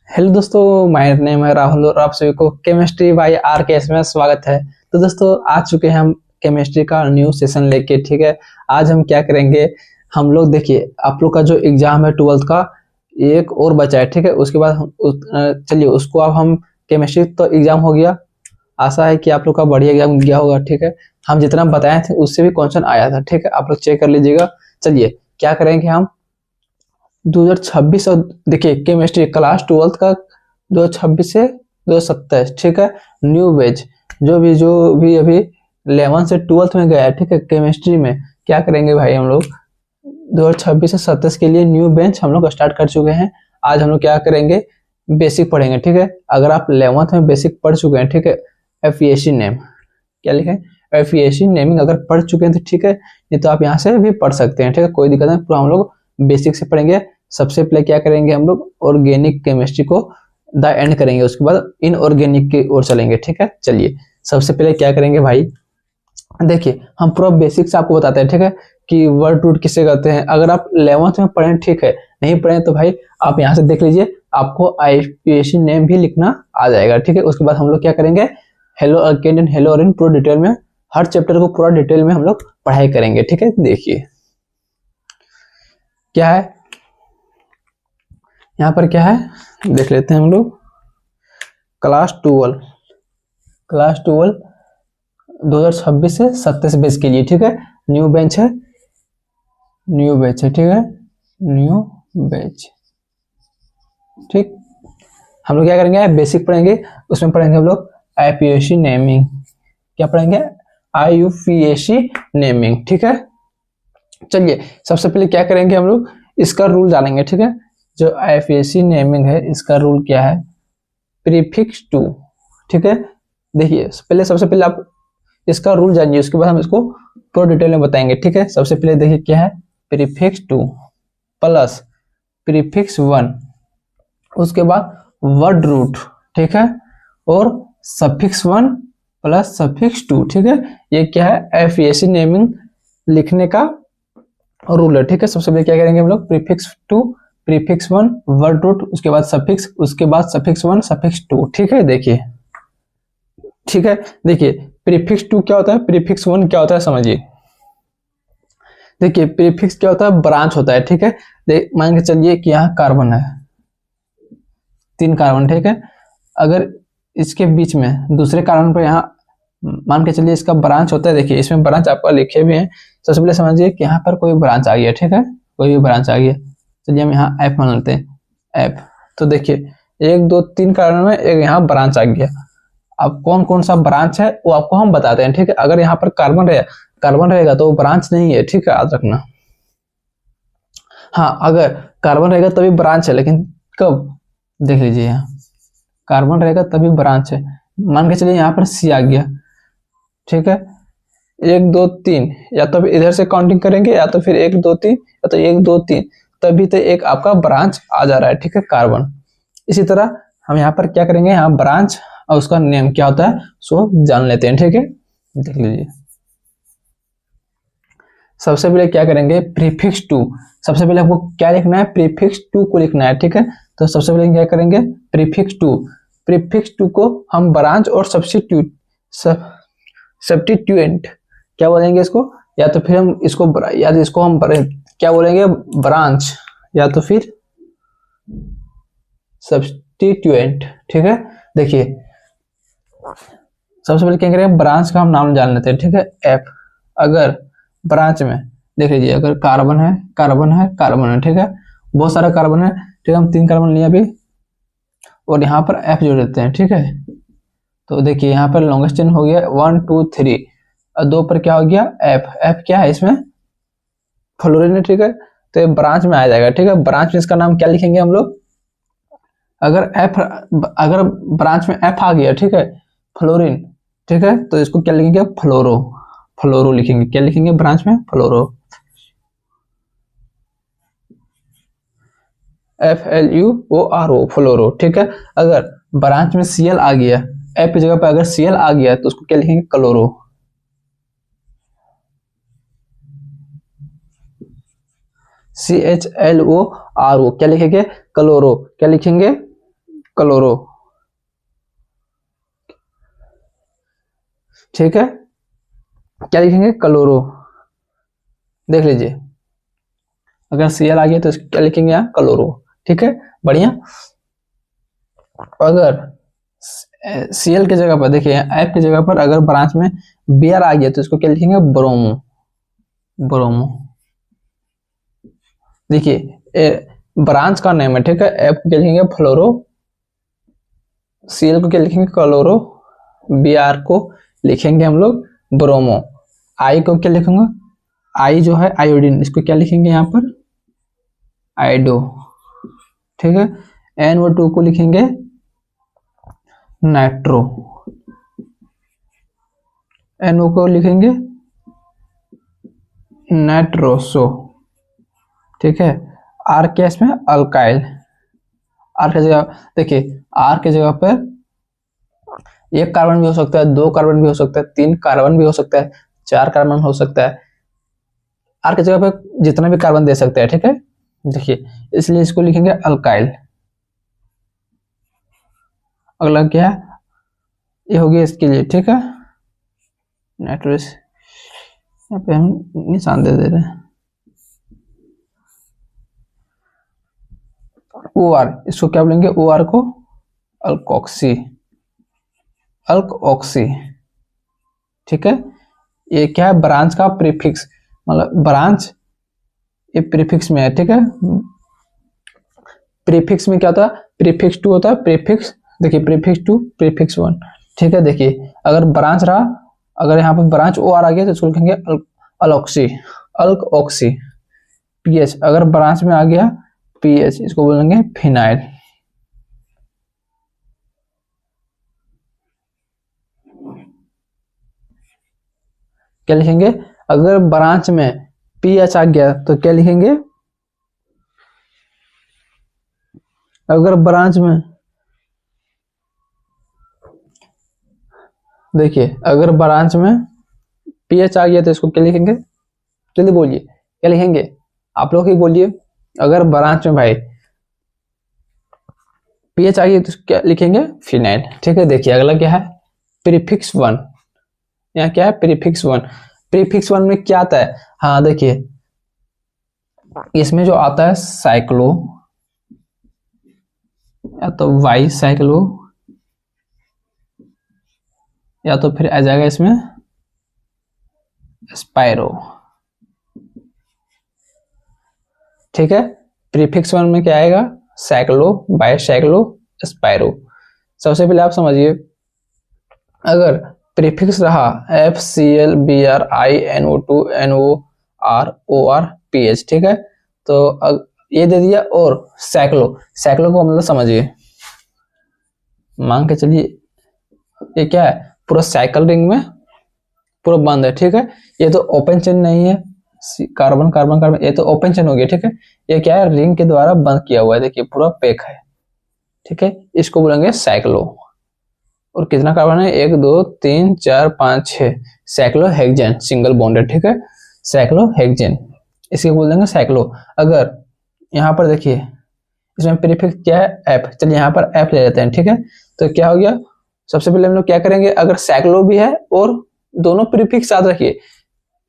Hello दोस्तों, my name है राहुल और आप सभी को केमिस्ट्री बाय आरकेएस में स्वागत है। तो दोस्तों आ चुके हैं हम केमिस्ट्री का न्यू सेशन लेके। ठीक है, आज हम क्या करेंगे, हम लोग देखिए आप लोग का जो एग्जाम है 12th का एक और बचा है। ठीक है, उसके बाद चलिए उसको अब हम केमिस्ट्री तो एग्जाम हो गया, आशा है कि आप लोग का बढ़िया एग्जाम गया होगा। ठीक है, हम जितना बताए थे उससे भी क्वेश्चन आया था। ठीक है, आप लोग चेक कर लीजिएगा। चलिए क्या करेंगे हम 2026 और देखिए केमिस्ट्री क्लास 12th का 2026 से 2027। ठीक है, न्यू बैच जो भी अभी 11 से 12th में गया है। ठीक है, केमिस्ट्री में क्या करेंगे भाई, हम लोग 2026 से 27 के लिए न्यू बेंच हम लोग स्टार्ट कर चुके हैं। आज हम लोग क्या करेंगे, बेसिक पढ़ेंगे। ठीक है, अगर आप 11th में बेसिक पढ़ चुके हैं, ठीक है, एफिएसी नेम क्या लिखे, एफिएसी नेमिंग अगर पढ़ चुके हैं तो ठीक है, नहीं तो आप यहाँ से भी पढ़ सकते हैं। ठीक है, कोई दिक्कत नहीं, पूरा हम लोग बेसिक से पढ़ेंगे। सबसे पहले क्या करेंगे, हम लोग ऑर्गेनिक केमिस्ट्री को द एंड करेंगे, उसके बाद इनऑर्गेनिक की ओर चलेंगे। ठीक है, चलिए सबसे पहले क्या करेंगे भाई, देखिए हम पूरा बेसिक से आपको बताते हैं। ठीक है, कि वर्ड रूट किसे कहते हैं। अगर आप 11th में पढ़ें, ठीक है, नहीं पढ़े तो भाई आप यहाँ से देख लीजिए, आपको आईपीएसी नेम भी लिखना आ जाएगा। ठीक है, उसके बाद हम लोग क्या करेंगे, हेलो अल्केन हेलो ऑरिन पूरा डिटेल में, हर चैप्टर को पूरा डिटेल में हम लोग पढ़ाई करेंगे। ठीक है, देखिए क्या है यहाँ पर, क्या है देख लेते हैं हम लोग। क्लास 12 2026 से 27 बेच के लिए। ठीक है, न्यू बेंच है, ठीक है, न्यू बेच। ठीक, हम लोग क्या करेंगे, बेसिक पढ़ेंगे, उसमें पढ़ेंगे हम लोग आईपीएसी नेमिंग। क्या पढ़ेंगे, आईयूपीएसी नेमिंग। ठीक है, चलिए सबसे पहले क्या करेंगे, हम लोग इसका रूल जानेंगे। ठीक है, जो आईपीएसी नेमिंग है इसका रूल क्या है, प्रीफिक्स टू। ठीक है, देखिए सबसे पहले आप इसका रूल जानिए, उसके बाद हम इसको पूरा डिटेल में बताएंगे। ठीक है, सबसे पहले देखिए क्या है, प्रीफिक्स 2 प्लस प्रीफिक्स 1, उसके बाद वर्ड रूट। ठीक है, और सफिक्स 1 प्लस सफिक्स 2। ठीक है, ये क्या है, एफिएसी नेमिंग लिखने का रूल है। ठीक है, सबसे पहले क्या करेंगे हम लोग, प्रीफिक्स 2 प्रीफिक्स 1 वर्ड रूट, उसके बाद सफिक्स, उसके बाद सफिक्स 1 सफिक्स 2। ठीक है, देखिए ठीक है, देखिए प्रीफिक्स 2 क्या होता है, प्रीफिक्स 1 क्या होता है, समझिए। देखिए प्रीफिक्स क्या होता है, ब्रांच होता है। ठीक है, मान के चलिए कि यहाँ कार्बन है, 3 कार्बन। ठीक है, अगर इसके बीच में दूसरे कार्बन पर यहाँ मान के चलिए इसका ब्रांच होता है। देखिए इसमें ब्रांच आपका लिखे भी हैं। सबसे पहले समझिए कि यहाँ पर कोई ब्रांच आ गया। ठीक है, कोई भी ब्रांच आ गया, चलिए हम यहाँ एफ मान लेते हैं, एफ। तो देखिए 1 2 3 कार्बन में एक यहाँ ब्रांच आ गया। अब कौन कौन सा ब्रांच है वो आपको हम बताते हैं। ठीक है, अगर यहाँ पर कार्बन रहेगा तो वो ब्रांच नहीं है। ठीक है, याद रखना। हाँ, अगर कार्बन रहेगा तभी ब्रांच है, लेकिन कब, देख लीजिए यहाँ कार्बन रहेगा तभी ब्रांच है। मान के चलिए यहाँ पर सी आ गया। ठीक है, 1 2 3, या तो इधर से काउंटिंग करेंगे, या तो फिर 1 2 3, या तो 1 2 3, तभी तो एक आपका ब्रांच आ जा रहा है। ठीक है, कार्बन। इसी तरह हम यहाँ पर क्या करेंगे, यहाँ ब्रांच और उसका नेम क्या होता है सो जान लेते हैं। ठीक है, देख लीजिए सबसे पहले क्या करेंगे, प्रीफिक्स 2। सबसे पहले आपको क्या लिखना है, प्रीफिक्स 2 को लिखना है। ठीक है, तो सबसे पहले क्या करेंगे, प्रीफिक्स 2, प्रीफिक्स 2 को हम ब्रांच और सब्स्टिट्यूएंट क्या बोलेंगे इसको, या तो फिर हम इसको हम क्या बोलेंगे, ब्रांच या तो फिर सब्स्टिट्यूएंट। ठीक है, देखिए सबसे पहले क्या करेंगे, ब्रांच का हम नाम जान लेते हैं। ठीक है, एफ। अगर ब्रांच में देख लीजिए, अगर कार्बन है, ठीक है, बहुत सारा कार्बन है। ठीक है, हम 3 कार्बन लिया अभी, और यहाँ पर एफ जोड़ देते हैं। ठीक है, तो देखिए यहाँ पर लॉन्गेस्ट चेन हो गया 1 2 3, और 2 पर क्या हो गया, एफ। एफ क्या है इसमें, फ्लोरीन है। ठीक है, तो ये ब्रांच में आ जाएगा। ठीक है, ब्रांच में इसका नाम क्या लिखेंगे हम लोग, अगर ब्रांच में एफ आ गया, ठीक है, फ्लोरीन, ठीक है, तो इसको क्या लिखेंगे, फ्लोरो लिखेंगे। क्या लिखेंगे ब्रांच में, फ्लोरो, FLUORO, फ्लोरो। ठीक है, अगर ब्रांच में सीएल आ गया, एफ की जगह पर अगर सीएल आ गया तो उसको क्या लिखेंगे, क्लोरो। CHLORO क्या लिखेंगे, क्लोरो। क्या लिखेंगे, क्लोरो, ठीक है, क्या लिखेंगे क्लोरो, देख लीजिए अगर Cl आ गया तो क्या लिखेंगे यहाँ क्लोरो, ठीक है, बढ़िया। अगर Cl की जगह पर देखिए F की जगह पर अगर ब्रांच में Br आ गया तो इसको क्या लिखेंगे ब्रोमो, ब्रोमो, देखिए ब्रांच का नेम है, ठीक है, F को क्या लिखेंगे फ्लोरो, Cl को क्या लिखेंगे क्लोरो, Br को लिखेंगे हम लोग ब्रोमो, I को क्या लिखेंगे, I जो है आयोडीन, इसको क्या लिखेंगे यहाँ पर आइडो, ठीक है, NO2 को लिखेंगे नाइट्रो, NO को लिखेंगे नाइट्रोसो, ठीक है, R के इसमें अल्काइल, R की जगह देखिए R की जगह पर एक कार्बन भी हो सकता है, दो कार्बन भी हो सकता है, तीन कार्बन भी हो सकता है, चार कार्बन हो सकता है, R की जगह पर जितना भी कार्बन दे सकते हैं, ठीक है, देखिए इसलिए इसको लिखेंगे अल्काइल। अगला क्या है, ये हो गया इसके लिए, ठीक है, नाइट्रोस, यहाँ पे हम निशान दे दे रहे हैं, OR, इसको क्या बोलेंगे OR को अल्कोक्सी, अल्कोक्सी, ठीक है, ये क्या है ब्रांच का प्रीफिक्स, मतलब ब्रांच ये प्रीफिक्स में है, ठीक है, प्रीफिक्स में क्या होता है प्रीफिक्स 2 होता है, प्रीफिक्स देखिए प्रीफिक्स 2 प्रीफिक्स 1, ठीक है, देखिए अगर ब्रांच रहा, अगर यहाँ पर ब्रांच OR आ गया तो इसको लिखेंगे अलोक्सी, अल्कोक्सी, PH अगर ब्रांच में आ गया PH इसको बोलेंगे फिनाइल, क्या लिखेंगे अगर ब्रांच में PH आ गया तो क्या लिखेंगे, अगर ब्रांच में देखिए अगर ब्रांच में PH आ गया तो इसको क्या लिखेंगे, जल्दी बोलिए क्या लिखेंगे, आप लोग ही बोलिए, अगर ब्रांच में भाई PH आ गया तो क्या लिखेंगे फिनाइल, ठीक है, देखिए अगला क्या है प्रीफिक्स 1, यहाँ क्या है प्रीफिक्स 1, प्रीफिक्स 1 में क्या आता है, हाँ देखिए इसमें जो आता है साइक्लो या तो वाई साइक्लो या तो फिर आ जाएगा इसमें स्पाइरो, ठीक है, प्रीफिक्स 1 में क्या आएगा साइक्लो, बाइसाइक्लो, स्पाइरो। सबसे पहले आप समझिए अगर प्रीफिक्स रहा FCl Br I NO2 NOR OR PH, ठीक है, तो ये दे दिया, और साइक्लो, साइक्लो को मतलब समझिए मान के चलिए ये क्या है पूरा साइकिल रिंग में पूरा बंद है, ठीक है, ये तो ओपन चेन नहीं है, कार्बन कार्बन कार्बन ये तो ओपन चेन हो गया, ठीक है, ये क्या है रिंग के द्वारा बंद किया हुआ है, देखिए पूरा पैक है, ठीक है, इसको बोलेंगे साइक्लो, और कितना कार्बन है 1 2 3 4 5 6 साइक्लोहेक्सेन सिंगल बॉन्डेड, ठीक है, साइक्लोहेक्सेन इसको बोल देंगे साइक्लो। अगर यहाँ पर देखिए इसमें प्रीफिक्स क्या है F, चलिए यहाँ पर F ले लेते हैं, ठीक है, तो क्या हो गया सबसे पहले हम लोग क्या करेंगे अगर साइक्लो भी है और दोनों प्रीफिक्स याद रखिए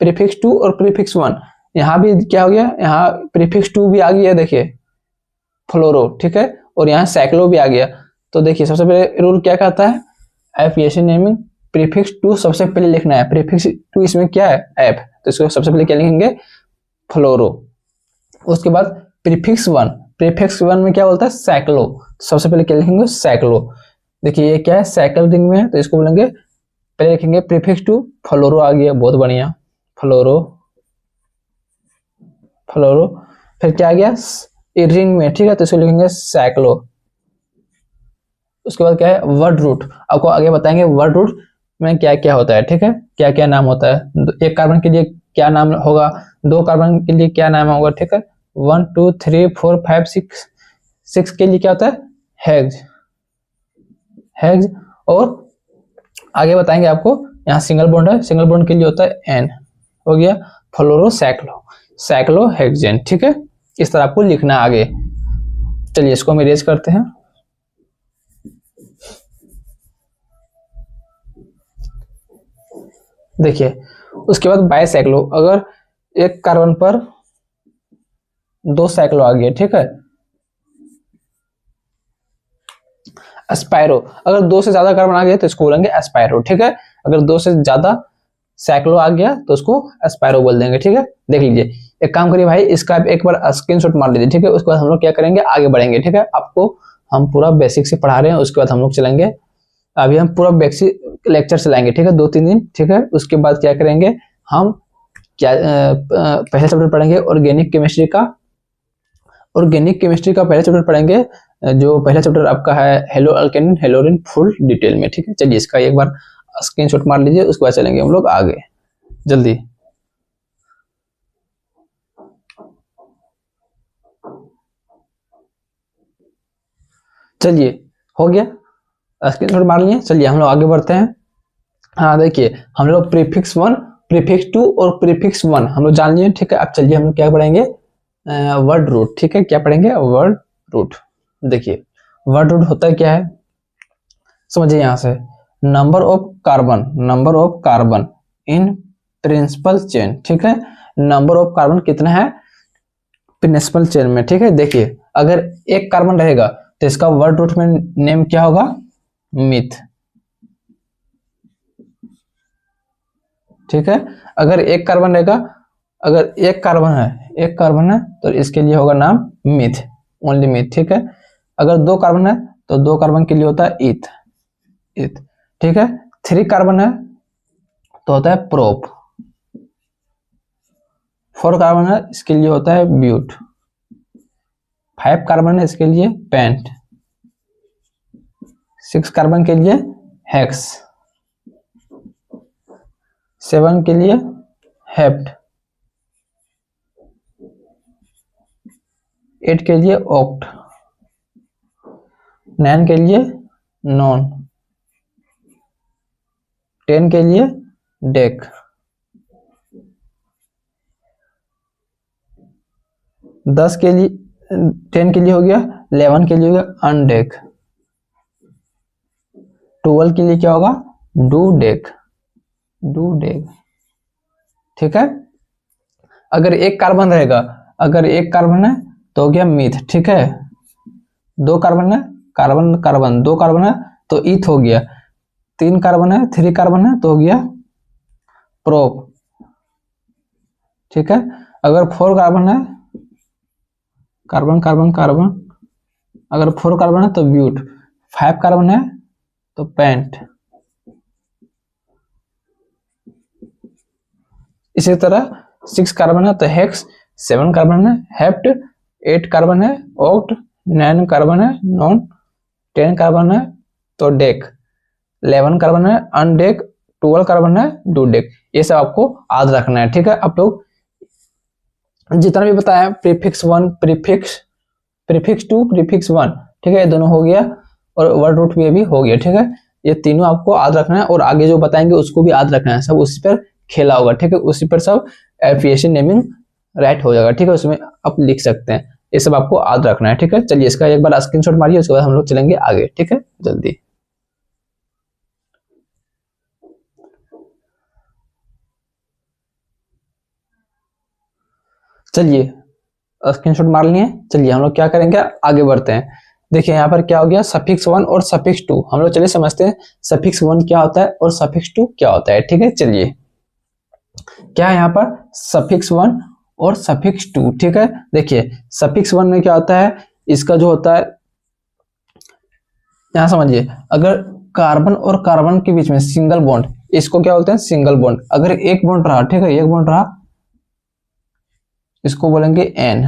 प्रीफिक्स 2 और प्रीफिक्स 1, यहाँ भी क्या हो गया यहाँ प्रीफिक्स 2 भी आ गया देखिए फ्लोरो, ठीक है, और यहाँ साइक्लो भी आ गया, तो देखिए सबसे पहले रूल क्या कहता है एफिएशन नेमिंग प्रीफिक्स 2 सबसे पहले लिखना है, प्रीफिक्स 2 इसमें क्या है F, तो इसको सबसे पहले क्या लिखेंगे फ्लोरो, उसके बाद प्रीफिक्स 1, प्रीफिक्स 1 में क्या बोलता है साइक्लो, सबसे पहले क्या लिखेंगे साइक्लो, देखिए ये क्या है साइकिल रिंग में है तो इसको बोलेंगे पहले लिखेंगे प्रीफिक्स 2 फ्लोरो आ गया, बहुत बढ़िया फ्लोरो, फ्लोरो, फिर क्या आ गया रिंग में, ठीक है, तो इसको लिखेंगे साइक्लो, उसके बाद क्या है वर्ड रूट, आपको आगे बताएंगे वर्ड रूट में क्या क्या होता है, ठीक है, क्या क्या नाम होता है, एक कार्बन के लिए क्या नाम होगा, दो कार्बन के लिए क्या नाम होगा, ठीक है, 1 2 3 4 5 6 के लिए क्या होता है हेक्स, हेक्स, और आगे बताएंगे आपको यहाँ सिंगल बॉन्ड है, सिंगल बॉन्ड के लिए होता है N, हो गया फ्लोरो साइक्लो, साइक्लोहेक्सेन, ठीक है, इस तरह आपको लिखना आगे। चलिए इसको हम इरेज करते हैं, देखिए उसके बाद बाइसाइक्लो, अगर एक कार्बन पर 2 साइक्लो आ गया, ठीक है। एस्पायरो, अगर 2 से ज्यादा कार्बन आ गया तो इसको बोलेंगे एस्पायरो, ठीक है। अगर 2 से ज्यादा साइक्लो आ गया तो उसको एस्पायरो बोल देंगे, ठीक है। देख लीजिए, एक काम करिए भाई, इसका एक बार स्क्रीनशॉट मार लीजिए, ठीक है। उसके बाद हम लोग क्या करेंगे, आगे बढ़ेंगे, ठीक है। आपको हम पूरा बेसिक से पढ़ा रहे हैं, उसके बाद हम लोग चलेंगे, अभी हम पूरा बेसिक लेक्चर चलाएंगे, ठीक है, 2-3 दिन, ठीक है। उसके बाद क्या करेंगे हम, क्या पहले चैप्टर पढ़ेंगे ऑर्गेनिक केमिस्ट्री का। ऑर्गेनिक केमिस्ट्री का पहले चैप्टर पढ़ेंगे, जो पहला चैप्टर आपका है हेलो अल्केन हेलोरिन, फुल डिटेल में, ठीक है। चलिए इसका एक बार स्क्रीनशॉट मार लीजिए, उसके बाद चलेंगे हम लोग आगे जल्दी। चलिए हो गया, स्क्रीनशॉट मार लिए, चलिए हम लोग आगे बढ़ते हैं। हाँ देखिए, हम लोग प्रीफिक्स 1, प्रीफिक्स 2 और प्रीफिक्स 1 हम लोग जान लिए, ठीक है। अब चलिए हम लोग क्या पढ़ेंगे, वर्ड रूट, ठीक है। क्या पढ़ेंगे, वर्ड रूट। देखिए वर्ड रूट होता है क्या है, समझिए यहां से, number of carbon in principle chain, ठीक है। नंबर ऑफ कार्बन कितना है प्रिंसिपल चेन में, ठीक है। देखिए अगर एक कार्बन रहेगा तो इसका वर्ड रूट में नेम क्या होगा, मिथ, ठीक है। अगर एक कार्बन रहेगा, अगर एक कार्बन है तो इसके लिए होगा नाम मिथ, ओनली मिथ, ठीक है। अगर 2 कार्बन है तो 2 कार्बन के लिए होता है ईथ, ठीक है। 3 कार्बन है तो होता है प्रोप, 4 कार्बन है इसके लिए होता है ब्यूट, 5 कार्बन है इसके लिए पेंट, 6 कार्बन के लिए हेक्स, 7 के लिए हेप्ट, 8 के लिए ऑक्ट, 9 के लिए नॉन, 10 के लिए डेक, 10 के लिए 10 के लिए हो गया, 11 के लिए हो गया अनडेक, 12 के लिए क्या होगा, डू डेक, ठीक है। अगर एक कार्बन रहेगा, अगर एक कार्बन है तो हो गया मीथ, ठीक है। 2 कार्बन है, कार्बन 2 कार्बन है तो ईथ हो गया, 3 कार्बन है, 3 कार्बन है तो हो गया प्रोप, ठीक है। अगर 4 कार्बन है, कार्बन, अगर 4 कार्बन है तो ब्यूट, 5 कार्बन है तो पेंट, इसी तरह 6 कार्बन है तो हेक्स, 7 कार्बन है हेप्ट, 8 कार्बन है ऑक्ट, 9 कार्बन है नॉन, 10 कार्बन है तो डेक, 11 कार्बन है अनडेक, 12 कार्बन है डू डेक। ये सब आपको याद रखना है, ठीक है। आप लोग जितना भी बताया, प्रीफिक्स 1, प्रीफिक्स 2, प्रीफिक्स 1, ठीक है, ये दोनों हो गया, और वर्ड रूट भी हो गया, ठीक है। ये तीनों आपको याद रखना है, और आगे जो बताएंगे उसको भी याद रखना है, सब उसी पर खेला होगा, ठीक है। उसी पर सब एफिएशन नेमिंग राइट हो जाएगा, ठीक है, उसमें आप लिख सकते हैं, ये सब आपको याद रखना है, ठीक है। चलिए इसका एक बार स्क्रीनशॉट मारिए, उसके बाद हम लोग चलेंगे आगे, ठीक है, जल्दी। चलिए स्क्रीनशॉट मार लिए, चलिए हम लोग क्या करेंगे, आगे बढ़ते हैं। देखिए यहाँ पर क्या हो गया, सफिक्स 1 और सफिक्स 2, हम लोग चलिए समझते हैं सफिक्स 1 क्या होता है और सफिक्स 2 क्या होता है, ठीक है। चलिए क्या है यहाँ पर, सफिक्स 1 और सफिक्स 2, ठीक है। देखिए सफिक्स 1 में क्या होता है, इसका जो होता है, यहाँ समझिए, अगर कार्बन और कार्बन के बीच में सिंगल बॉन्ड, इसको क्या बोलते हैं, सिंगल बॉन्ड। अगर एक बॉन्ड रहा, ठीक है, एक बॉन्ड रहा, इसको बोलेंगे एन,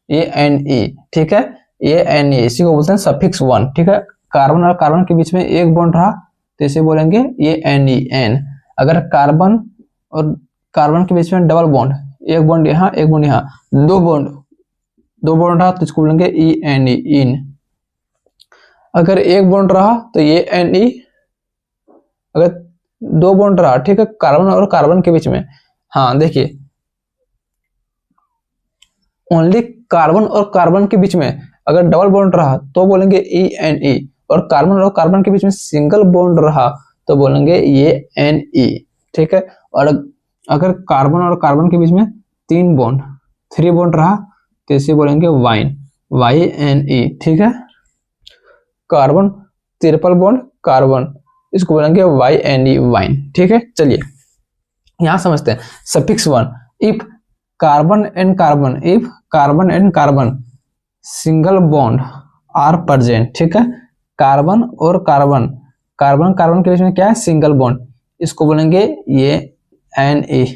ये एन ई, ठीक है, ये एन ई, इसी को बोलते हैं सफिक्स 1, ठीक है। कार्बन और कार्बन के बीच में एक बॉन्ड रहा तो इसे बोलेंगे ये एन ई, एन। अगर कार्बन और कार्बन के बीच में डबल बॉन्ड, एक बॉन्ड यहाँ एक बॉन्ड यहाँ, दो बॉन्ड रहा तो इसको बोलेंगे ई एन ई, इन। अगर एक बॉन्ड रहा तो ये एन ई, अगर 2 बॉन्ड रहा, ठीक है, कार्बन और कार्बन के बीच में, हाँ देखिए, ओनली कार्बन और कार्बन के बीच में अगर डबल बॉन्ड रहा तो बोलेंगे ई एन ई, और कार्बन के बीच में सिंगल बॉन्ड रहा तो बोलेंगे ये एन ई, ठीक है। और अगर कार्बन और कार्बन के बीच में 3 बॉन्ड 3 बॉन्ड रहा तो इसे बोलेंगे वाइन, YNE, ठीक है। कार्बन ट्रिपल बॉन्ड कार्बन, इसको बोलेंगे YNE, वाइन, ठीक है। चलिए यहां समझते हैं suffix 1, if carbon and carbon, if carbon and carbon single bond are present, ठीक है। कार्बन और कार्बन, कार्बन कार्बन के बीच में क्या है, सिंगल बॉन्ड, इसको बोलेंगे ये Na,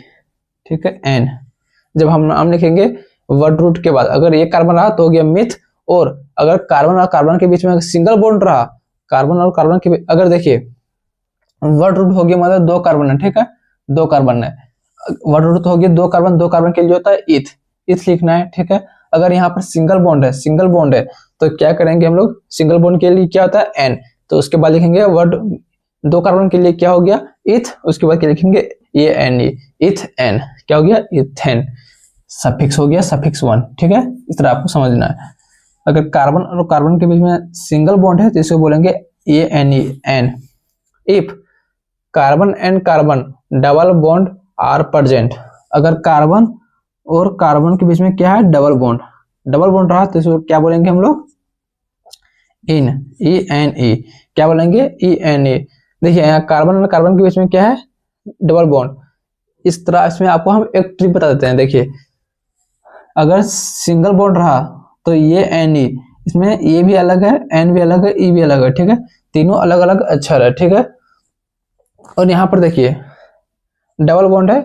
ठीक है, N। जब हम नाम लिखेंगे वर्ड रूट के बाद, अगर ये कार्बन रहा तो हो गया मिथ, और अगर कार्बन और कार्बन के बीच में सिंगल बॉन्ड रहा, कार्बन और कार्बन के, अगर देखिए वर्ड रूट हो गया मतलब 2 कार्बन है, ठीक है, 2 कार्बन है, वर्ड रूट हो गया 2 कार्बन, 2 कार्बन के लिए होता है इथ, इथ लिखना है, ठीक है। अगर यहाँ पर सिंगल बॉन्ड है, सिंगल बॉन्ड है तो क्या करेंगे हम लोग, सिंगल बॉन्ड के लिए क्या होता है N, तो उसके बाद लिखेंगे वर्ड 2 कार्बन के लिए क्या हो गया इथ, उसके बाद क्या लिखेंगे ये Ne, इथ N, क्या हो गया इथेन, सफिक्स हो गया सफिक्स 1, ठीक है। इस तरह आपको समझना है। अगर कार्बन और कार्बन के बीच में सिंगल बॉन्ड है तो इसको बोलेंगे ये Ne, N। If carbon and carbon double bond are present, अगर कार्बन और कार्बन के बीच में क्या है, डबल बॉन्ड रहा तो इसको क्या बोलेंगे हम लोग, इन, ENE, क्या बोलेंगे ENE। देखिए यहाँ कार्बन और कार्बन के बीच में क्या है, डबल बॉन्ड। इस तरह इसमें आपको हम एक ट्रिक बता देते हैं। देखिए अगर सिंगल बॉन्ड रहा तो ये Ne, इसमें ये भी अलग है, N भी अलग है, E भी अलग है, ठीक है, तीनों अलग अलग अक्षर है, ठीक है। और यहाँ पर देखिए डबल बॉन्ड है,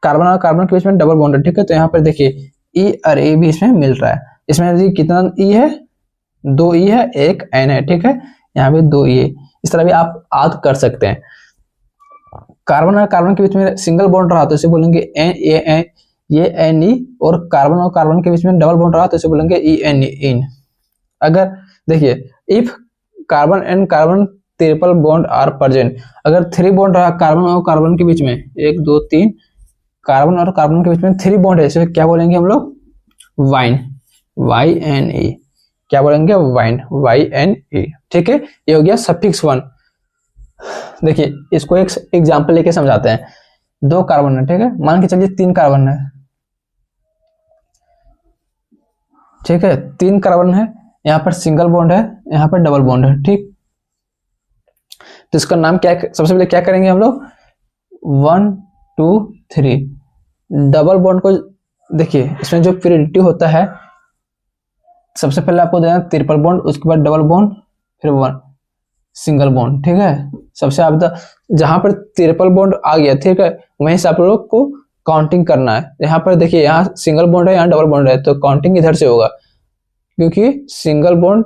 कार्बन और कार्बन के बीच में डबल बॉन्ड है, ठीक है। तो यहाँ पर देखिए E और A भी इसमें मिल रहा है, इसमें कितना E है, 2 E है, 1 N है, ठीक है, यहाँ पे 2 E है। इस तरह भी आप याद कर सकते हैं। कार्बन और कार्बन के बीच में सिंगल बॉन्ड रहा तो इसे बोलेंगे ये Ne, और कार्बन के बीच में डबल बॉन्ड रहा तो इसे बोलेंगे ENE, इन। अगर देखिए if carbon and carbon triple bond are present, अगर 3 बॉन्ड रहा कार्बन और कार्बन के बीच में, 1 2 3, कार्बन और कार्बन के बीच में 3 बॉन्ड है, इसे क्या बोलेंगे हम लोग, वाइन, YNE, क्या बोलेंगे, वाइन, YNE, ठीक है। ये हो गया सफिक्स 1। देखिए इसको एक एग्जांपल लेके समझाते हैं। 2 कार्बन है, ठीक है, मान के चलिए 3 कार्बन है, ठीक है, 3 कार्बन है, यहाँ पर सिंगल बॉन्ड है, यहाँ पर डबल बॉन्ड है, ठीक। तो इसका नाम क्या है, सबसे पहले क्या करेंगे हम लोग, 1 2 3 डबल बॉन्ड को, देखिए इसमें जो प्योरिटी होता है, सबसे पहले आपको देना ट्रिपल बॉन्ड, उसके बाद डबल बॉन्ड, फिर 1 सिंगल बॉन्ड, ठीक है। सबसे आप जहां पर ट्रिपल बॉन्ड आ गया, ठीक है, वहीं से आप लोग को काउंटिंग करना है। यहाँ पर देखिए यहाँ सिंगल बॉन्ड है, यहाँ डबल बॉन्ड है, तो काउंटिंग इधर से होगा, क्योंकि single bond,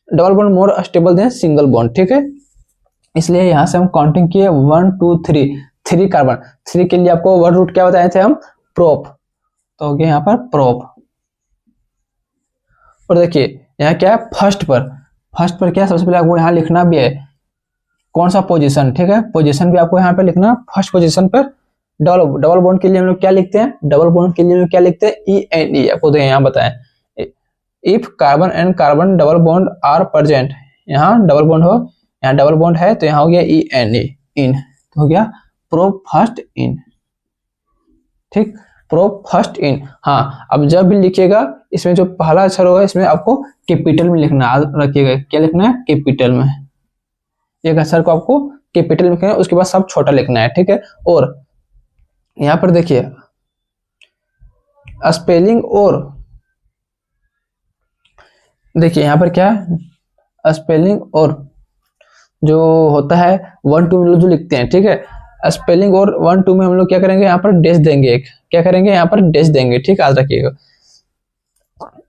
double bond more stable दें सिंगल बॉन्ड, ठीक है, इसलिए यहाँ से हम काउंटिंग किए 1 2 3, 3 कार्बन, 3 के लिए आपको वर्ड रूट क्या बताए थे हम, प्रोप, तो हो गया यहाँ पर प्रोप। और देखिए यहाँ क्या है, फर्स्ट पर क्या, सबसे पहले आपको यहाँ लिखना भी है कौन सा पोजीशन, ठीक है, पोजीशन भी आपको यहाँ पे लिखना। फर्स्ट पोजीशन पर डबल बॉन्ड के लिए हम लोग क्या लिखते हैं, डबल बॉन्ड के लिए हम लोग क्या लिखते हैं, ENE, आपको तो यहाँ बताएं, if carbon and carbon double bond are present, यहाँ डबल बॉन्ड हो, यहाँ डबल बॉन्ड है तो यहाँ हो गया ENE, इन, तो हो गया प्रो फर्स्ट इन, ठीक, प्रो फर्स्ट इन। हाँ अब जब भी लिखिएगा इसमें जो पहला अक्षर होगा इसमें आपको कैपिटल में लिखना, रखिएगा क्या लिखना है, कैपिटल में, एक अक्षर को आपको कैपिटल में लिखना है, उसके बाद सब छोटा लिखना है, ठीक है। और यहाँ पर देखिए स्पेलिंग, और देखिए यहाँ पर क्या है, स्पेलिंग और जो होता है 1 2 में लोग जो लिखते हैं, ठीक है, स्पेलिंग और 1 2 में हम लोग क्या करेंगे, यहाँ पर डैश देंगे, एक क्या करेंगे, यहाँ पर डैश देंगे, ठीक, याद रखिएगा।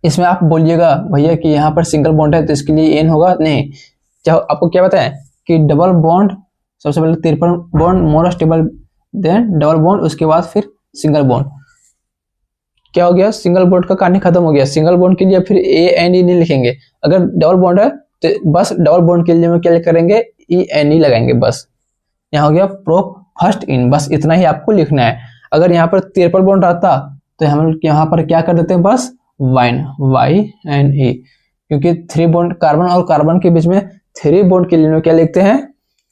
इसमें आप बोलिएगा भैया कि यहाँ पर सिंगल बॉन्ड है तो इसके लिए एन होगा, नहीं, क्या आपको क्या बताएं कि डबल बॉन्ड, सबसे पहले triple bond more stable, then double bond, उसके बाद फिर सिंगल बॉन्ड, क्या हो गया, सिंगल बॉन्ड का कहानी खत्म हो गया। सिंगल बॉन्ड के लिए फिर ENE नहीं लिखेंगे, अगर डबल बॉन्ड है तो बस डबल बॉन्ड के लिए हम क्या करेंगे, ENE लगाएंगे, बस यहाँ हो गया प्रो फर्स्ट इन, बस इतना ही आपको लिखना है। अगर यहाँ पर ट्रिपल बॉन्ड रहता तो हम लोग यहाँ पर क्या कर देते हैं, बस वाइन, YNE, क्योंकि 3 बॉन्ड कार्बन और कार्बन के बीच में 3 बॉन्ड के लिए क्या लिखते हैं,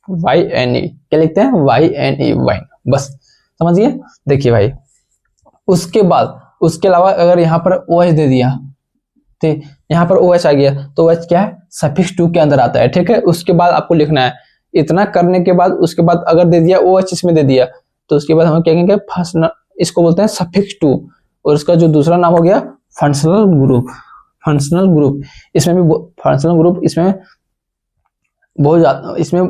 YNE, क्या लिखते हैं? YNE, वाइन, बस समझिए। देखिए भाई, उसके बाद उसके अलावा अगर यहाँ पर OH दे दिया, ठीक, यहाँ पर OH आ गया तो OH क्या है? सफिक्स टू के अंदर आता है, ठीक है। उसके बाद आपको लिखना है, इतना करने के बाद उसके बाद अगर दे दिया OH इसमें दे दिया, तो उसके बाद हम क्या कहेंगे? फर्स्ट, इसको बोलते हैं सफिक्स टू, और इसका जो दूसरा नाम हो गया फंक्शनल ग्रुप। फंक्शनल ग्रुप, इसमें भी फंक्शनल ग्रुप, इसमें बहुत ज्यादा, इसमें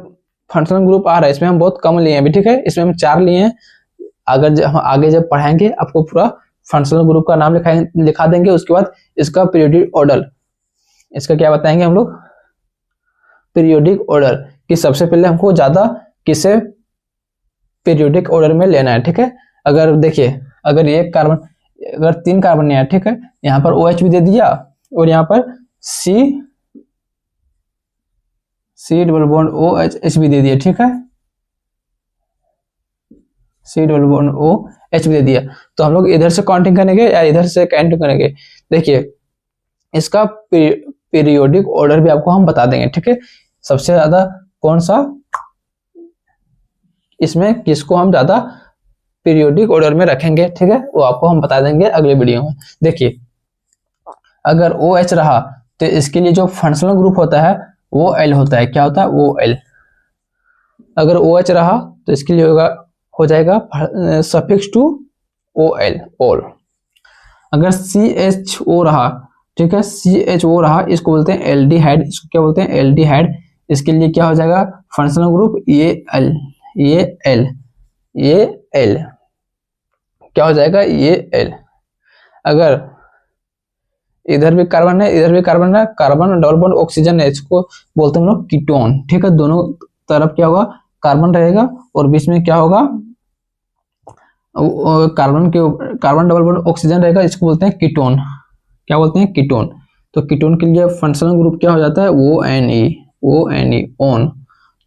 फंक्शनल ग्रुप आ रहा है, इसमें हम बहुत कम लिए हैं अभी, ठीक है। इसमें हम 4 लिए हैं। अगर हम आगे जब पढ़ाएंगे आपको पूरा फंक्शनल ग्रुप का नाम लिखा देंगे। उसके बाद इसका पीरियोडिक ऑर्डर, इसका क्या बताएंगे हम लोग? पीरियोडिक ऑर्डर, कि सबसे पहले हमको ज्यादा किसे पीरियोडिक ऑर्डर में लेना है, ठीक है। अगर देखिए, अगर ये कार्बन, अगर 3 कार्बन है, ठीक है, यहाँ पर OH भी दे दिया और यहाँ पर C डबल बॉन्ड OH भी दे दिया, ठीक है। C डबल बॉन्ड OH भी दे दिया, तो हम लोग इधर से काउंटिंग करेंगे या इधर से काउंटिंग करेंगे? देखिए, इसका पीरियोडिक ऑर्डर भी आपको हम बता देंगे, ठीक है। सबसे ज्यादा कौन सा, इसमें किसको हम ज्यादा पीरियोडिक ऑर्डर में रखेंगे, ठीक है, वो आपको हम बता देंगे अगले वीडियो में। देखिए, अगर OH रहा तो इसके लिए जो फंक्शनल ग्रुप होता है वो L होता है। क्या होता है? वो L। अगर OH रहा तो इसके लिए हो जाएगा सफिक्स टू OL, ऑल। अगर CHO रहा, ठीक है, CHO रहा, इसको बोलते हैं एल्डिहाइड। इसको क्या बोलते हैं? एल्डिहाइड। इसके लिए क्या हो जाएगा? फंक्शनल ग्रुप Al, ये L क्या हो जाएगा? ये L। अगर इधर भी कार्बन है, इधर भी कार्बन है, कार्बन डबल बॉन्ड ऑक्सीजन है, इसको बोलते हैं हम लोग कीटोन, ठीक है। दोनों तरफ क्या होगा? कार्बन रहेगा और बीच में क्या होगा? कार्बन डबल बॉन्ड ऑक्सीजन रहेगा, इसको बोलते हैं कीटोन। क्या बोलते हैं? कीटोन। तो कीटोन के लिए फंक्शनल ग्रुप क्या हो जाता है? ONE, own.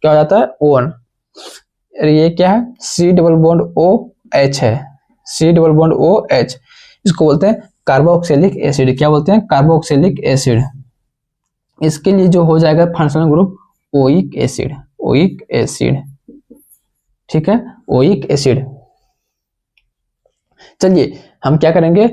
क्या हो जाता है? ओन। ये क्या है? C डबल बॉन्ड OH है, C डबल बॉन्ड OH, इसको बोलते हैं कार्बोक्सिलिक एसिड। क्या बोलते हैं? Carboxylic acid. इसके लिए जो हो जाएगा फंक्शनल ग्रुप ओइक एसिड, ठीक है, ओइक एसिड। चलिए हम क्या करेंगे,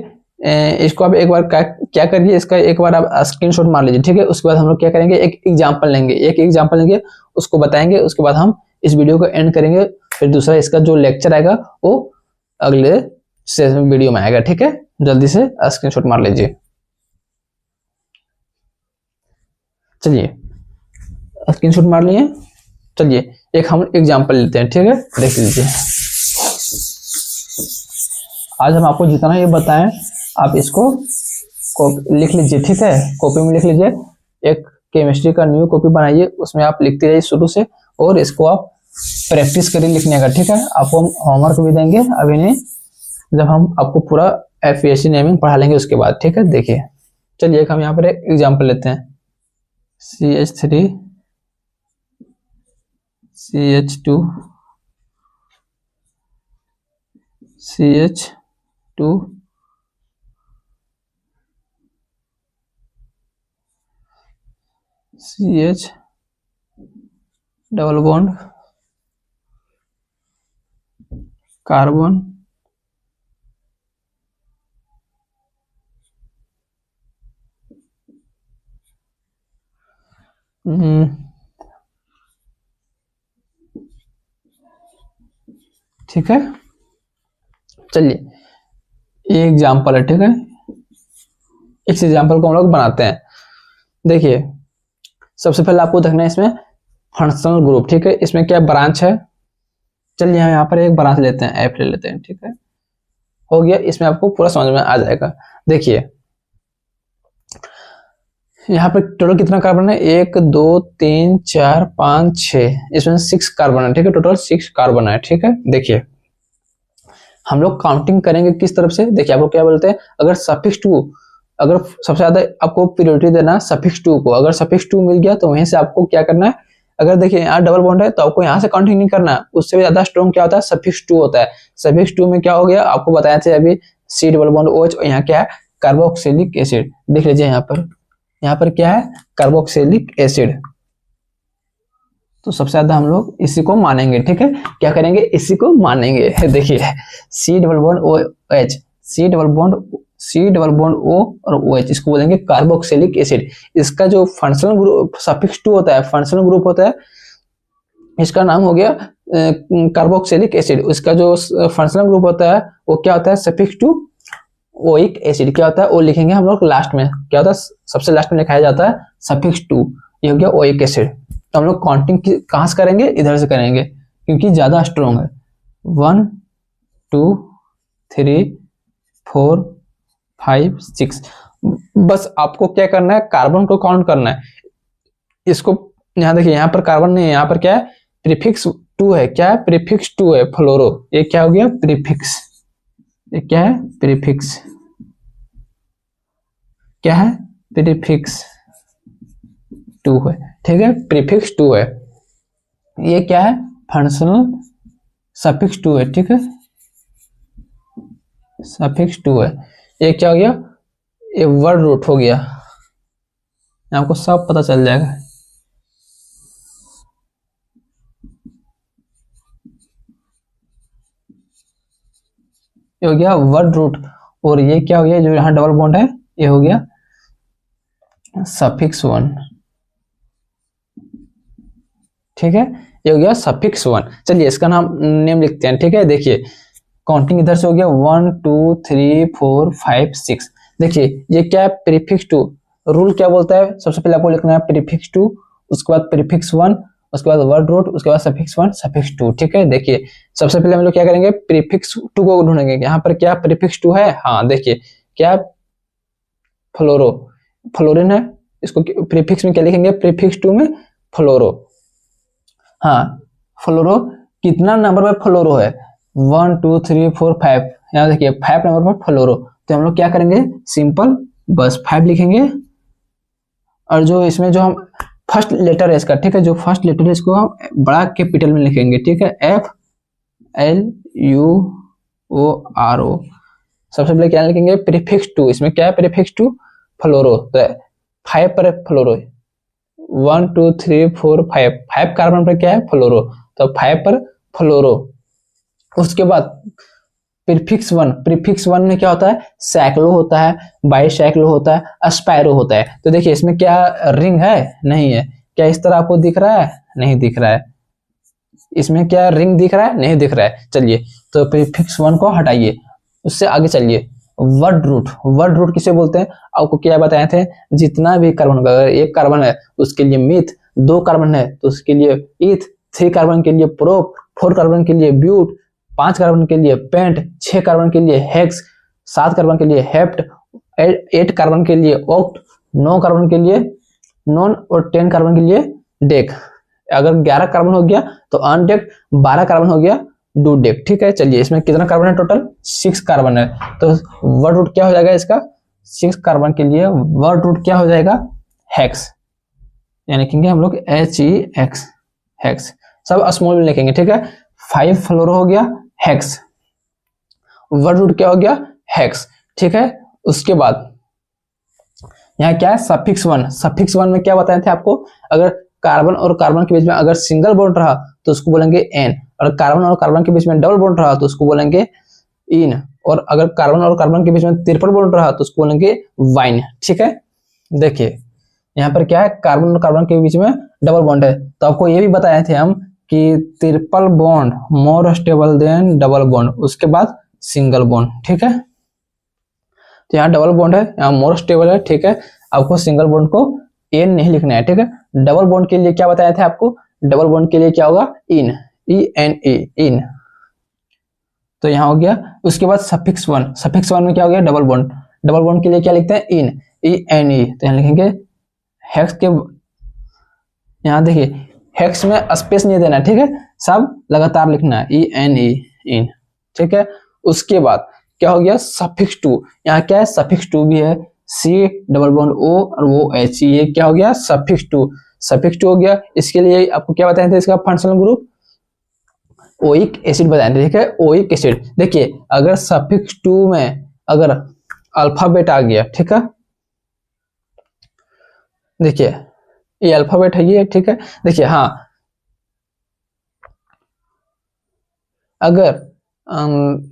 इसको आप एक बार क्या करिए, इसका एक बार आप स्क्रीनशॉट मार लीजिए, ठीक है। उसके बाद हम लोग क्या करेंगे, एक एग्जांपल लेंगे, उसको बताएंगे। उसके बाद हम इस वीडियो को एंड करेंगे। फिर दूसरा इसका जो लेक्चर आएगा वो अगले वीडियो में आएगा, ठीक है। जल्दी से स्क्रीनशॉट मार लीजिए। चलिए स्क्रीनशॉट मार लिए। चलिए एक हम एग्जांपल लेते हैं, ठीक है, देख लीजिए। आज हम आपको जितना ये बताएं आप इसको लिख लीजिए, ठीक है, कॉपी में लिख लीजिए। एक केमिस्ट्री का न्यू कॉपी बनाइए, उसमें आप लिखते रहिए शुरू से, और इसको आप प्रैक्टिस करिए लिखने का, ठीक है। आपको हम होमवर्क भी देंगे अभी नहीं, जब हम आपको पूरा FAC नेमिंग पढ़ा लेंगे उसके बाद, ठीक है। देखिए, चलिए एक हम यहाँ पर एक एग्जाम्पल लेते हैं। CH3 CH2 CH2 CH double bond carbon ठीक है। चलिए ये एग्जाम्पल है, ठीक है। इस एग्जाम्पल को हम लोग बनाते हैं। देखिए सबसे पहले आपको देखना है इसमें फंक्शनल ग्रुप, ठीक है। इसमें क्या ब्रांच है, चलिए हम यहाँ पर एक ब्रांच लेते हैं, F ले लेते हैं, ठीक है, हो गया। इसमें आपको पूरा समझ में आ जाएगा। देखिए यहाँ पर टोटल कितना कार्बन है? 1 2 3 4 5 6, इसमें 6 कार्बन है, ठीक है। टोटल 6 कार्बन है, ठीक है। देखिए हम लोग काउंटिंग करेंगे किस तरफ से। देखिए आपको क्या बोलते हैं, अगर सफिक्स टू, अगर सबसे ज्यादा आपको प्रायोरिटी देना सफिक्स टू को, अगर सफिक्स टू मिल गया तो वहीं से आपको क्या करना है। अगर देखिए यहाँ डबल बॉन्ड है तो आपको यहाँ से काउंटिंग नहीं करना, उससे भी ज्यादा स्ट्रॉन्ग क्या होता है? सफिक्स टू होता है। सफिक्स टू में क्या हो गया आपको बताया था अभी, C डबल बॉन्ड OH, और यहाँ क्या है? Carboxylic acid. देख लीजिए यहाँ पर क्या है? Carboxylic acid. तो सबसे ज्यादा हम लोग इसी को मानेंगे, ठीक है। क्या करेंगे, इसी को मानेंगे। देखिए C double bond O H, C double bond O और ओ एच, इसको बोलेंगे कार्बोक्सिलिक एसिड। इसका जो फंक्शनल ग्रुप सफिक्स 2 होता है, फंक्शनल ग्रुप होता है, इसका नाम हो गया कार्बोक्सिलिक एसिड। उसका जो फंक्शनल ग्रुप होता है वो क्या होता है, सफिक्स 2 ओइक एसिड। क्या होता है, वो लिखेंगे हम लोग लास्ट में। क्या होता है, सबसे लास्ट में लिखाया जाता है सफिक्स 2, ये हो गया ओइक एसिड। तो हम लोग काउंटिंग कहां से करेंगे, इधर से करेंगे क्योंकि ज्यादा स्ट्रॉन्ग है। 1 2 3 4 5 6। बस आपको क्या करना है, कार्बन को काउंट करना है। इसको यहां देखिए, यहां पर कार्बन नहीं है, यहां पर क्या है, प्रीफिक्स 2 है। क्या है, प्रीफिक्स 2 है, फ्लोरो। ये क्या हो गया, प्रीफिक्स। ये क्या है, प्रीफिक्स। क्या है, प्रीफिक्स 2 है, ठीक है, प्रीफिक्स 2 है। ये क्या है, फंक्शनल सफिक्स 2 है, ठीक है, सफिक्स 2 है। ये क्या हो गया, ये वर्ड रूट हो गया। आपको सब पता चल जाएगा। ये हो गया वर्ड रूट। और ये क्या हो गया, जो यहाँ डबल बॉन्ड है, ये हो गया सफिक्स 1, ठीक है, ये हो गया सफिक्स 1। चलिए इसका नाम नेम लिखते हैं, ठीक है। देखिए काउंटिंग इधर से हो गया 1 2 3 4 5 6। देखिए ये क्या है, प्रीफिक्स 2। रूल क्या बोलता है, सबसे पहले आपको लिखना है प्रीफिक्स 2, उसके बाद प्रीफिक्स 1, उसके बाद वर्ड रूट, उसके बाद सफिक्स 1 सफिक्स 2, ठीक है। देखिए सबसे पहले हम लोग क्या करेंगे, प्रीफिक्स 2 को ढूंढेंगे। यहाँ पर क्या प्रीफिक्स 2 है, हाँ देखिए क्या, फ्लोरो, फ्लोरिन है। इसको प्रीफिक्स में क्या लिखेंगे, प्रीफिक्स 2 में फ्लोरो। हाँ फ्लोरो, कितना नंबर में फ्लोरो है, 1 2 3 4 5। यहाँ देखिए 5 नंबर पर फ्लोरो। तो हम लोग क्या करेंगे, सिंपल बस 5 लिखेंगे। और जो इसमें जो हम फर्स्ट लेटर है इसका, ठीक है, जो फर्स्ट लेटर है इसको हम बड़ा कैपिटल में लिखेंगे, ठीक है, FLUORO। सबसे पहले क्या लिखेंगे, प्रीफिक्स 2। इसमें क्या है, प्रीफिक्स 2 फ्लोरो। तो 5 पर फ्लोरो, 1 2 3 4 5 कार्बन पर क्या है, फ्लोरो। तो 5 पर फ्लोरो। उसके बाद प्रीफिक्स 1 में क्या होता है, सैक्लो होता है, बाईसैक्लो होता है, अस्पायरो होता है। तो देखिए इसमें क्या रिंग है, नहीं है। क्या इस तरह आपको दिख रहा है, नहीं दिख रहा है। इसमें क्या रिंग दिख रहा है, नहीं दिख रहा है। चलिए तो प्रीफिक्स 1 को हटाइए, उससे आगे चलिए। वर्ड रूट, वर्ड रूट किसे बोलते हैं, आपको क्या बताए थे, जितना भी कार्बन, अगर एक कार्बन है उसके लिए मिथ, 2 कार्बन है तो उसके लिए ईथ, 3 कार्बन के लिए प्रोप, 4 कार्बन के लिए ब्यूट, 5 कार्बन के लिए पेंट, 6 कार्बन के लिए हेक्स, 7 कार्बन के लिए हेप्ट, 8 कार्बन के लिए ऑक्ट, 9 कार्बन के लिए नॉन, और 10 कार्बन के लिए डेक। अगर 11 कार्बन हो गया तो अनडेक, 12 कार्बन हो गया डू डेक, ठीक है। चलिए इसमें कितना कार्बन है, टोटल 6 कार्बन है। तो वर्ड रूट क्या हो जाएगा इसका, 6 कार्बन के लिए वर्ड रूट क्या हो जाएगा, हेक्स। यानी लिखेंगे हम लोग HEX, हेक्स, सब स्मॉल में लिखेंगे, ठीक है। 5 फ्लोरो हो गया, हेक्स। वर्ड रूट क्या हो गया, हेक्स, ठीक है। उसके बाद यहाँ क्या है, सफिक्स 1। सफिक्स 1 में क्या बताए थे आपको, अगर कार्बन और कार्बन के बीच में अगर सिंगल बॉन्ड रहा तो उसको बोलेंगे एन, और कार्बन और कार्बन के बीच में डबल बॉन्ड रहा तो उसको बोलेंगे इन, और अगर कार्बन और कार्बन के बीच में ट्रिपल बॉन्ड रहा तो उसको बोलेंगे वाइन, ठीक है। देखिए यहाँ पर क्या है, कार्बन और कार्बन के बीच में डबल बॉन्ड है, तो आपको ये भी बताए थे हम कि triple bond more stable then double bond, उसके बाद सिंगल बॉन्ड, ठीक है। तो यहाँ डबल बॉन्ड है, यहाँ मोर स्टेबल है, ठीक है। आपको सिंगल बॉन्ड को एन नहीं लिखना है, ठीक है। डबल बॉन्ड के लिए क्या बताया था आपको, डबल बॉन्ड के लिए क्या होगा, इन, ENE, इन। तो यहाँ हो गया। उसके बाद सफिक्स 1, सफिक्स 1 में क्या हो गया, डबल बॉन्ड। डबल बॉन्ड के लिए क्या लिखते हैं, इन, ENE। तो यहाँ लिखेंगे हेक्स के, यहाँ देखिए हेक्स में स्पेस नहीं देना, ठीक है, सब लगातार लिखना है, ENE, इन, ठीक है। उसके बाद क्या हो गया, सफिक्स 2। यहाँ क्या है, सफिक्स 2 भी है, C डबल बॉन्ड O और वो H, ये क्या हो गया, सफिक्स 2। सफिक्स 2 हो गया। इसके लिए आपको क्या बताए थे, इसका फंक्शनल ग्रुप ओइक एसिड बताए थे, ठीक है, ओइक एसिड। देखिए अगर सफिक्स 2 में अगर अल्फाबेट आ गया, ठीक है, देखिए ये अल्फाबेट है ये, ठीक है। देखिए हाँ अगर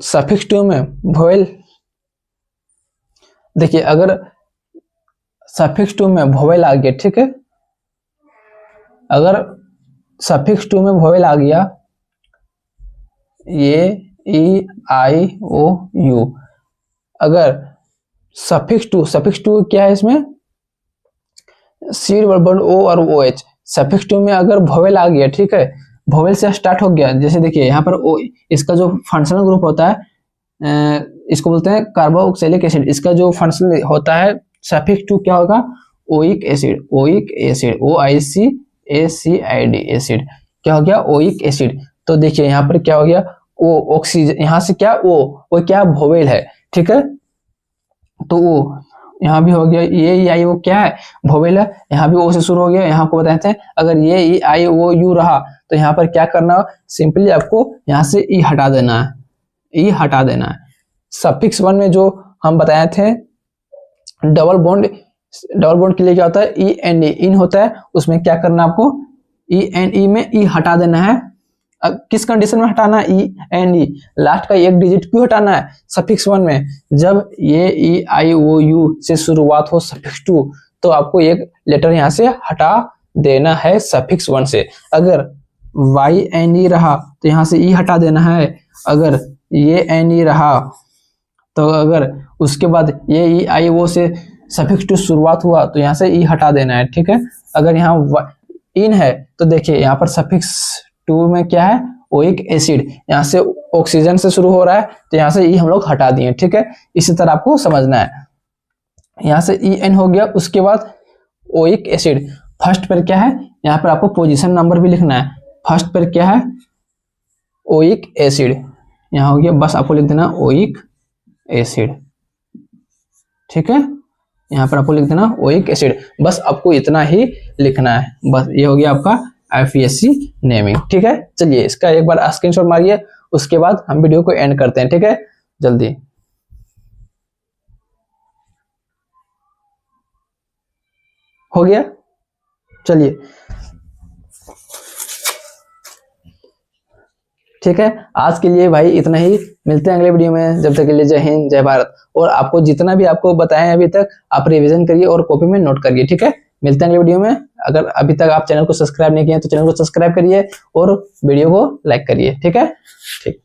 सफिक्स टू में वोवेल, देखिए अगर सफिक्स टू में वोवेल आ गया, ठीक है, अगर सफिक्स टू में वोवेल आ गया, ये ई आई ओ यू, अगर सफिक्स टू क्या है इसमें, सीड वर्बल ओ और ओ एच, सफिक्स टू में अगर वोवेल आ गया, ठीक है, वोवेल से स्टार्ट हो गया, जैसे देखिए यहाँ पर ओ, इसका जो फंक्शनल ग्रुप होता है इसको बोलते हैं कार्बोक्सिलिक एसिड, इसका जो फंक्शनल होता है सफिक्स टू क्या होगा, oic acid, oic acid, O I C A C I D acid, क्या हो गया, ओइक एसिड। तो देखिए यहाँ पर क्या हो गया, ओ ऑक्सीजन, यहाँ से क्या वो क्या वोवेल है, ठीक है, तो वो यहाँ भी हो गया, ये ई आई वो क्या है, वोवेल है, यहाँ भी ओ से शुरू हो गया। यहाँ को बताते हैं अगर ये ई आई ओ यू रहा तो यहाँ पर क्या करना, सिंपली आपको यहाँ से ई हटा देना है, ई हटा देना है। सफिक्स वन में जो हम बताए थे डबल बॉन्ड के लिए क्या होता है, ई एन ई, इन होता है, उसमें क्या करना आपको, ई एन ई में ई हटा देना है। किस कंडीशन में हटाना है, ई एन ई, लास्ट का एक डिजिट क्यों हटाना है सफिक्स वन में, जब ये ई आई ओ यू से शुरुआत हो सफिक्स टू, तो आपको एक लेटर यहाँ से हटा देना है सफिक्स वन से। अगर वाई एन ई रहा तो यहाँ से ई हटा देना है, अगर ये एन ई रहा तो अगर उसके बाद ये ई आई ओ से सफिक्स टू शुरुआत हुआ तो यहाँ से ई हटा देना है, ठीक है। अगर यहाँ इन है तो देखिए यहाँ पर सफिक्स टू में क्या है, ओइक एसिड, यहाँ से ऑक्सीजन से शुरू हो रहा है तो यहाँ से ई हम लोग हटा दिए, ठीक है। इसी तरह आपको समझना है, यहाँ से ई एन हो गया, उसके बाद ओइक एसिड, फर्स्ट पर क्या है, यहाँ पर आपको पोजीशन नंबर भी लिखना है, फर्स्ट पर क्या है, ओइक एसिड, यहाँ हो गया, बस आपको लिख देना ओइक एसिड, ठीक है। यहाँ पर आपको लिख देना ओइक एसिड, बस आपको इतना ही लिखना है, बस ये हो गया आपका IUPAC नेमिंग, ठीक है। चलिए इसका एक बार स्क्रीनशॉट मारिए, उसके बाद हम वीडियो को एंड करते हैं, ठीक है, जल्दी। हो गया, चलिए ठीक है, आज के लिए भाई इतना ही, मिलते हैं अगले वीडियो में, जब तक के लिए जय हिंद जय भारत। और आपको जितना भी आपको बताया है अभी तक आप रिवीजन करिए और कॉपी में नोट करिए, ठीक है। मिलते हैं अगले वीडियो में। अगर अभी तक आप चैनल को सब्सक्राइब नहीं किए तो चैनल को सब्सक्राइब करिए और वीडियो को लाइक करिए, ठीक है, ठीक।